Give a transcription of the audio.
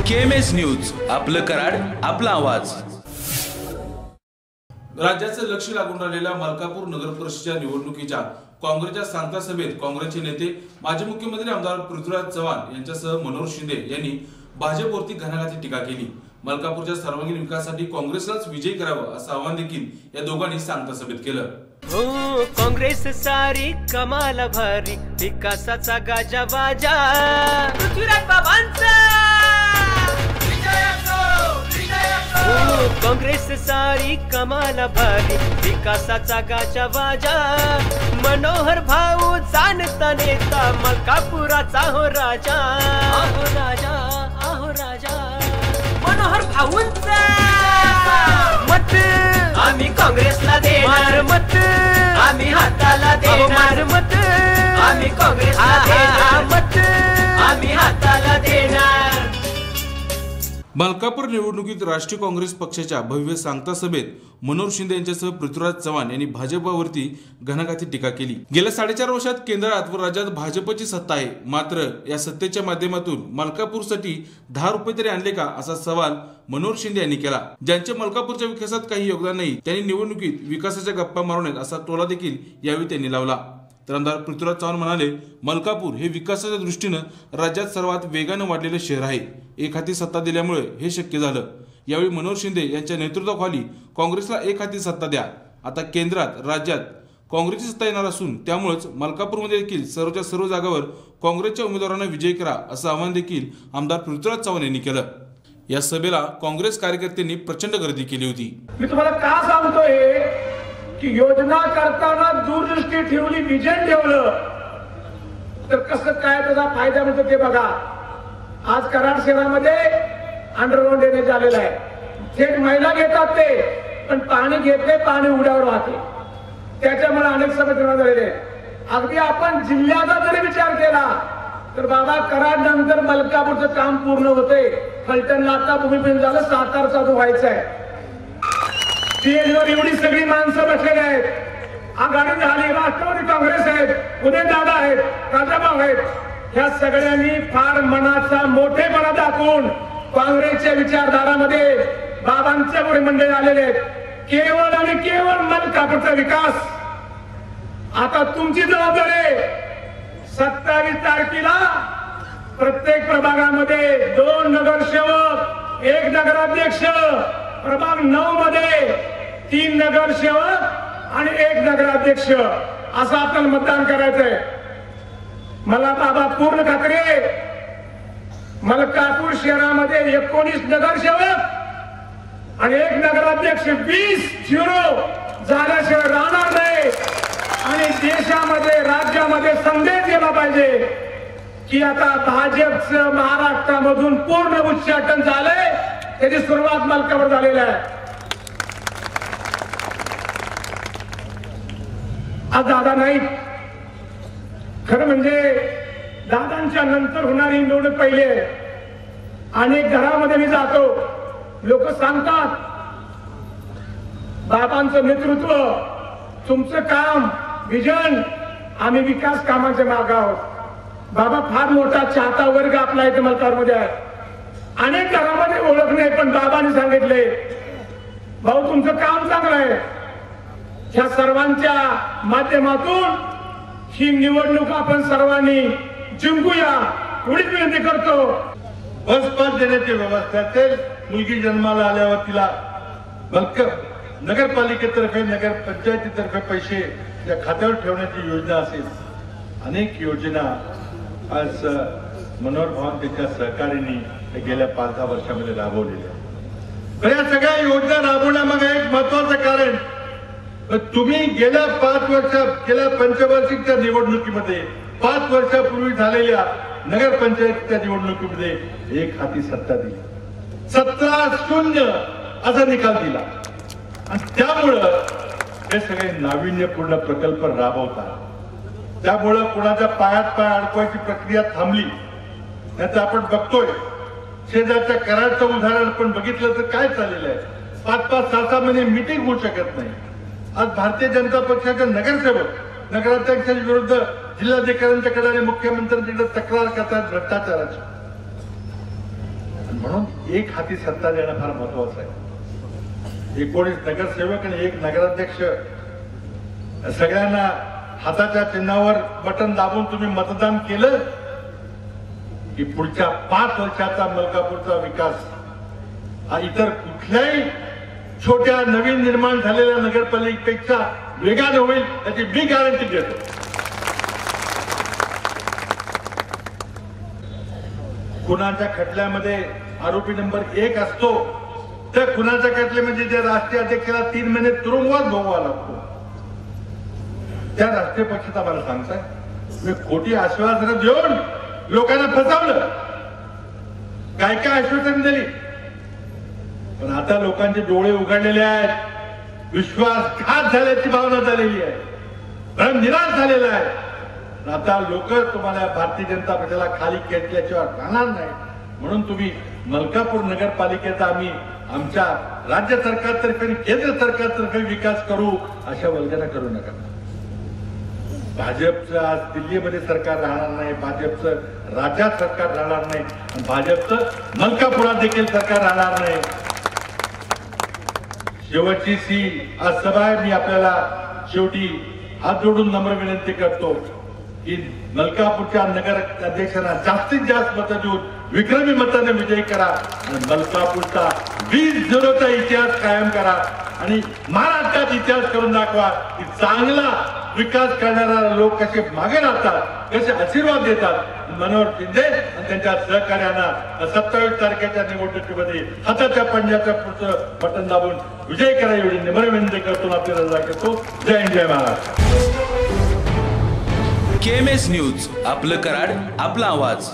KMS news, आपलं कराड, आपला आवाज। राज्याचे लक्ष लागून राहिलेल्या मलकापूर नगर परिषदेच्या निवडणुकीच्या काँग्रेसच्या सांगता सभेत काँग्रेसचे नेते माजी मुख्यमंत्री आमदार पृथ्वीराज चव्हाण यांच्यासह मनोहर शिंदे यांनी भाजपवरती घणाघाती टीका केली। मलकापूरच्या सर्वांगीण विकासासाठी काँग्रेसलाच विजयी करावं असं आवाहन देखील या दोघांनी सांगता सभेत केलं। हो काँग्रेस सारी कमाल भारी, विकासाचा गाजा बाजा, पृथ्वीराज बाबांचा काँग्रेस सारी कमाल भारी, विकासाचा गाजा बाजा, मनोहर भाऊ जाणता नेता, मलकापुराचा हो राजा, आहो राजा, आहो राजा, मनोहर भाऊंचा मत आम्ही काँग्रेसला देणार, मत आम्ही हाताला देणार, मत आम्ही काँग्रेसला देणार, मत आम्ही हाताला देणार। मलकापूर निवडणुकीत राष्ट्रीय काँग्रेस पक्षाच्या भव्य सांगता सभेत मनोहर शिंदे यांच्यासह पृथ्वीराज चव्हाण यांनी भाजपवरती घणाघाती टीका केली। गेल्या 4.5 वर्षात केंद्रात व राज्यात भाजपची सत्ता आहे, मात्र या सत्तेच्या माध्यमातून मलकापूरसाठी 10 रुपये तरी आणले का असा सवाल मनोहर शिंदे यांनी केला। ज्यांचे मलकापूरच्या विकासात काही योगदान नाही त्यांनी निवडणुकीत विकासाच्या गप्पा मारू नयेत असा टोला देखील यावेळी त्यांनी लावला। तर आमदार पृथ्वीराज चव्हाण म्हणाले, मलकापूर हे विकासाच्या दृष्टीने राज्यात सर्वात वेगाने वाढलेले शहर आहे, एक हाती सत्ता दिल्यामुळे हे शक्य झालं। यावेळी मनोहर शिंदे यांच्या नेतृत्वाखाली काँग्रेसला एक हाती सत्ता द्या, आता केंद्रात राज्यात काँग्रेसची सत्ता येणार असून त्यामुळेच मलकापूरमध्ये देखील सर्वच्या सर्व जागावर काँग्रेसच्या उमेदवारांना विजयी करा असं आवाहन देखील आमदार पृथ्वीराज चव्हाण यांनी केलं। या सभेला काँग्रेस कार्यकर्त्यांनी प्रचंड गर्दी केली होती। मी तुम्हाला का सांगतोय की योजना करताना दूरदृष्टी ठेवली, विजन ठेवलं तर कसं काय त्याचा फायदा मिळतो ते बघा। आज कराड शहरामध्ये अंडरग्राउंड ड्रेनेज झालेला आहे, थेट महिला घेतात ते, पण पाणी घेतले, पाणी उड्यावर वाहते, त्याच्यामुळे अनेक समस्या झालेले। अगदी आपण जिल्ह्याचा जरी विचार केला तर बाबा कराड नंतर मलकापूरचं काम पूर्ण होते, फलटणला आता भूमिपूजन झालं, सातारचा जो व्हायचा आहे, स्टेजवर एवढी सगळी माणसं बसलेली आहेत, आघाडी झाली, राष्ट्रवादी काँग्रेस आहेत, उदयनदादा आहेत, राजाभाऊ आहेत, ह्या सगळ्यांनी फार मनाचा मोठेपणा दाखवून काँग्रेसच्या विचारधारामध्ये बाबांच्या पुढे मंडळी आलेले आहेत। केवळ आणि केवळ मलकापूरचा विकास आता तुमची जबाबदारी आहे। 27 तारखेला प्रत्येक प्रभागामध्ये 2 नगरसेवक, 1 नगराध्यक्ष, प्रभाग 9 मध्ये 3 नगरसेवक आणि 1 नगराध्यक्ष असं आपल्याला मतदान करायचंय। मला बाबा पूर्ण खात्री आहे, मलकापूर शहरामध्ये 19 नगरसेवक आणि 1 नगराध्यक्ष 20-0 झाल्याशिवाय राहणार नाही। आणि देशामध्ये राज्यामध्ये संदेश गेला पाहिजे की आता भाजपचं महाराष्ट्रामधून पूर्ण उच्चाटन झालंय, त्याची सुरुवात मलकापूर झालेली आहे। आज दादा नाही, खरं म्हणजे दादांच्या नंतर होणारी निवडणूक पहिली आहे। अनेक घरामध्ये मी जातो, लोक सांगतात बाबांचं नेतृत्व, तुमचं काम, विजन, आम्ही विकास कामाच्या मागे आहोत। बाबा फार मोठा चाहता वर्ग आपला इथे मलकापूरमध्ये आहे, अनेक घरामध्ये ओळख नाही, पण बाबांनी सांगितले भाऊ तुमचं काम चांगलं आहे, ह्या सर्वांच्या माध्यमातून ही निवडणूक आपण सर्वांनी जिंकूया एवढीच विनंती करतो। बस पास देण्याची व्यवस्था असेल, मुलगी जन्माला आल्यावर तिला नगरपालिकेतर्फे, नगरपंचायतीतर्फे पैसे या खात्यावर ठेवण्याची योजना असेल, अनेक योजना आज मनोहर भाऊ त्यांच्या सहकार्याने गेल्या 5-10 वर्षामध्ये राबवलेल्या। या सगळ्या योजना राबवण्यामागे एक महत्वाचं कारण, तुम्ही गेल्या 5 वर्षात, गेल्या पंचवार्षिकच्या निवडणुकीमध्ये 5 वर्षापूर्वी झालेल्या नगरपंचायतीच्या निवडणुकीमध्ये एक हाती सत्ता दिली, 17-0 असा निकाल दिला। आणि त्यामुळं हे सगळे नाविन्यपूर्ण प्रकल्प राबवतात, त्यामुळं कुणाच्या पायात पाय अडकवायची प्रक्रिया थांबली। त्याचं आपण बघतोय, शेजारच्या कराडचं उदाहरण आपण बघितलं तर काय चाललेलं आहे, 5-5, 6-6 महिने मीटिंग होऊ शकत नाही। आज भारतीय जनता पक्षाचे नगरसेवक नगराध्यक्षांच्या विरुद्ध जिल्हाधिकाऱ्यांच्याकडे आणि मुख्यमंत्र्यांच्याकडे तक्रार करतात भ्रष्टाचाराची। म्हणून एक हाती सत्ता देणं फार महत्वाचं आहे. 19 नगरसेवक आणि 1 नगराध्यक्ष सगळ्यांना हाताच्या चिन्हावर बटन दाबून तुम्ही मतदान केलं की पुढच्या 5 वर्षाचा मलकापूरचा विकास हा इतर कुठल्याही छोट्या नवीन निर्माण झालेल्या नगरपालिकेपेक्षा वेगाने होईल याची मी गॅरंटी देतो. खुनाच्या खटल्यामध्ये आरोपी नंबर 1 असतो, त्या खुनाच्या खटल्यामध्ये त्या राष्ट्रीय अध्यक्षाला 3 महिने तुरुंगवास भोगावा लागतो. त्या राष्ट्रीय पक्षात आम्हाला सांगताय मी खोटी आश्वासनं देऊन लोकांना फसवलं, काय काय आश्वासन दिली, पण आता लोकांचे डोळे उघडलेले आहेत, विश्वासघात झाल्याची भावना झालेली आहे, भ्रम निराश झालेला आहे. आता लोक तुम्हाला भारतीय जनता पक्षाला खाली खेचल्याशिवाय राहणार नाही. म्हणून तुम्ही मलकापूर नगरपालिकेचा आम्ही आमच्या राज्य सरकारतर्फे आणि केंद्र सरकारतर्फे विकास करू अशा वल्गना करू नका. भाजपचं आज दिल्लीमध्ये सरकार राहणार नाही, भाजपचं राज्यात सरकार राहणार नाही, भाजपचं मलकापुरात देखील सरकार राहणार नाही. शेवटची आज सभा आहे. मी आपल्याला शेवटी हात जोडून नम्र विनंती करतो की मलकापूरच्या नगर अध्यक्षांना जास्तीत जास्त मतं देऊन विक्रमी मताने विजयी करा आणि मलकापूरचा 20-0चा इतिहास कायम करा आणि महाराष्ट्रात इतिहास करून दाखवा की चांगला विकास करणारा लोक कसे मागे राहतात, कसे आशीर्वाद देतात. मनोहर शिंदे आणि त्यांच्या सहकार्यांना 27 तारखेच्या निवडणुकीमध्ये हाताच्या पंजाच्या पुढचं बटन दाबून विजय करा एवढी नम्र विनंती करतो. आपली रजा घेतो. जय हिंद, जय महाराष्ट्र. KMS न्यूज, आपलं कराड, आपला आवाज.